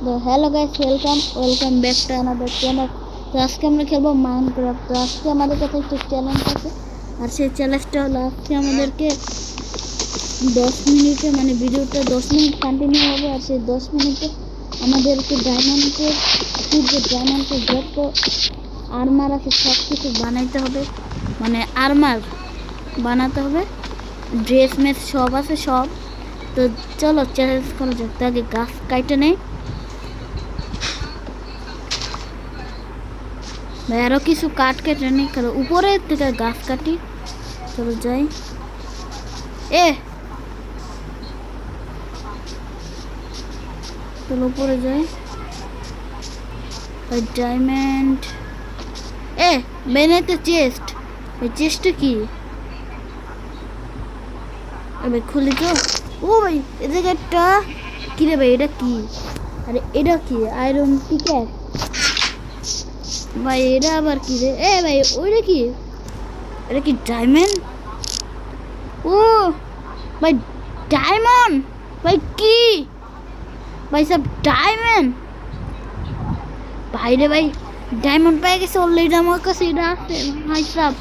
তো hello guys, welcome back to another channel. তো আজকে আমরা খেলবো মাইনক্রাফট। তো আজকে আমাদের কাছে একটা চ্যালেঞ্জ আছে, আর সেই চ্যালেঞ্জটা হলো আজকে আমাদেরকে 10 মিনিটে মানে ভিডিওটা 10 মিনিট কন্টিনিউ হবে, আর সেই 10 মিনিটে আমাদেরকে ডায়মন্ডের যত আর্মার আছে সব কিছু বানাইতে হবে, মানে আর্মার বানাতে হবে, ড্রেস মেস সব আছে সব। তো চলো চ্যালেঞ্জ করা যাক। তো আগে গাছ কাইটে নেই ভাই, আরো কিছু কাঠ কেটে নেই, কারণ উপরে থেকে গাছ কাটি। চলো যাই। চলো উপরে যাই। ডায়মন্ড বেনেতে চেস্ট। এই চেস্টটা কি ভাই? খুলি তো। ও ভাই এদিকে একটা কি রে ভাই, এটা কি? আরে এটা কি? আয়রন পিকেট ভাই, এটা আবার কি রে? ভাই ওইটা কি? এটা কি ডায়মন্ড? ও ভাই ডায়মন্ড ভাই, কি ভাই সব ডায়মন্ড ভাই রে ভাই, ডায়মন্ড পেয়ে গেছে অলরেডি আমার কাছে। এটা আছে ভাই সব।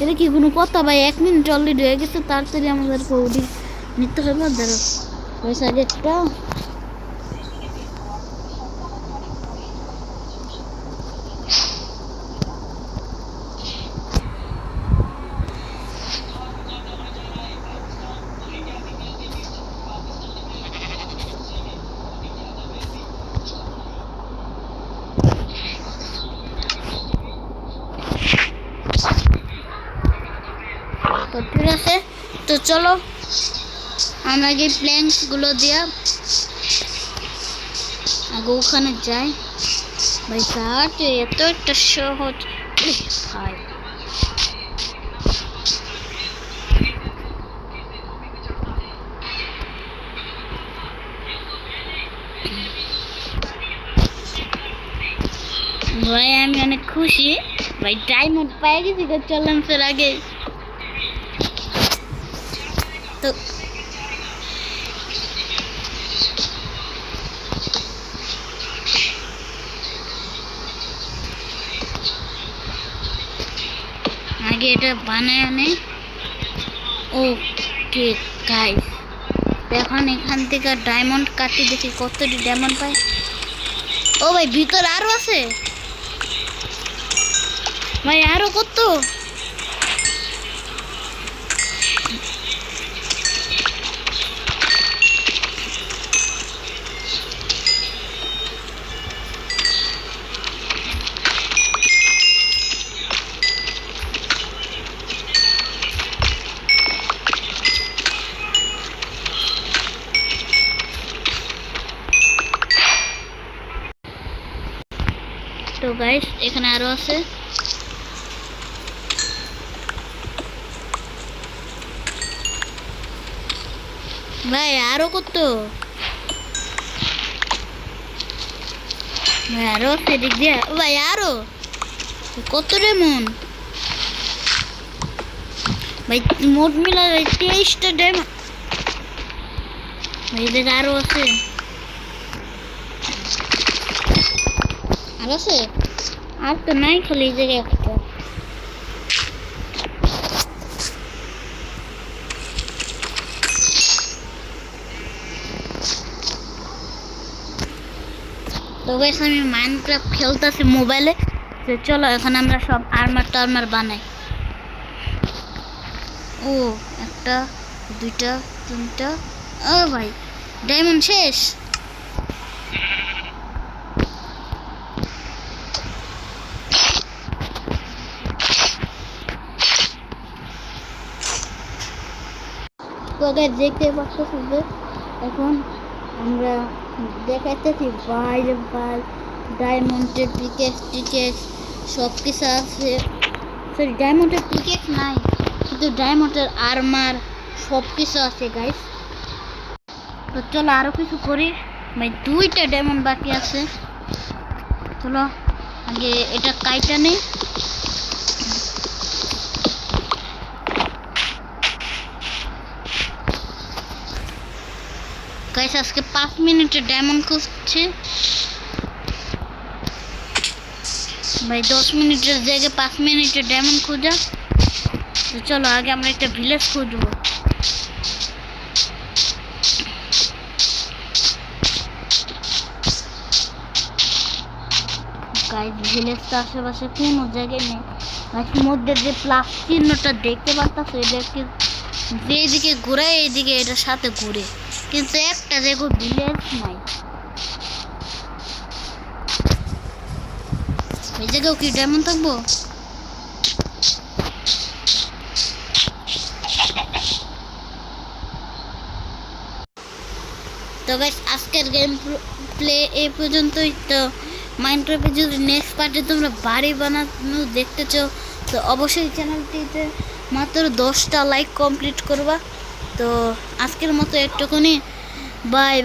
এটা কি কোনো কথা ভাই? 1 মিনিট অলরেডি হয়ে গেছে, তাড়াতাড়ি আমাদেরকে ওডি নিতে হবে। ধরো পয়সা আগে একটা তো ঠিক আছে। তো চলো আমরা আগে প্ল্যাঙ্কগুলো দিয়া আগে ওখানে যাই। ভাই কাঠ এত একটা সহজ ভাই। ভাই আমি অনেক খুশি ভাই, ডায়মন্ড পেয়ে গেছি চ্যালেঞ্জের আগে। তো আগে এটা বানায় আনে। ওকে গাইস, এখন এখান থেকে ডায়মন্ড কাটি, দেখি কতটি ডায়মন্ড পাই। ও ভাই ভিতর আরো আছে ভাই, আরো কত? তো গাইস এখানে আরো আছে। ভাই আরো কত? ভাই আরো সেদিক দিয়ে ভাই, আরো কত রে মন ভাই, মোট মিলা 23টা ডায়মন্ড ভাই। এদিকে আরো আছে, আর আছে, আর তো নাই, খালি এই জায়গায় একটা। তো গাইস আমি মাইনক্রাফট খেলতেছি মোবাইলে। তো চলো এখন আমরা সব আর্মার বানাই। ও একটা, দুইটা, তিনটা। ও ভাই ডায়মন্ড শেষ। তো গাইস দেখতে পাচ্ছেন যে এখন আমরা দেখাইতেছি ভাই রে ভাই, ডায়মন্ডের পিকেক্স সব কিছু আছে। সরি ডায়মন্ডের পিকেক্স নাই, কিন্তু ডায়মন্ডের আর্মার সব কিছু আছে গাইস। তো চলো আরো কিছু করি ভাই, 2টা ডায়মন্ড বাকি আছে। চলো আগে এটা কাইটা নেই। গাইস আজকে 5 মিনিটে ডায়মন্ড খুঁজছে ভাই, 10 মিনিটের জায়গায় 5 মিনিটে ডায়মন্ড খোঁজা। তো চলো আগে আমরা একটা ভিলেজ খুঁজবো। গাইস ভিলেজটা আশেপাশে কোনো জায়গায় নেই। গাইস মধ্যে যে প্লাস চিহ্নটা দেখতে পারতাছো, এটাকে যেদিকে ঘুরায় এইদিকে এটার সাথে ঘুরে, কিন্তু একটা জায়গায় ভিলেজ নাই। এই জায়গাও কি ডায়মন্ড থাকবো? তো গাইস আজকের গেম প্লে এই পর্যন্তই। তো মাইনক্রাফটে যদি নেক্সট পার্টে তোমরা বাড়ি বানানো দেখতে চাও তো অবশ্যই চ্যানেলটিতে মাত্র 10টা লাইক কমপ্লিট করবা। তো আজকের মতো একটুখানি বাই।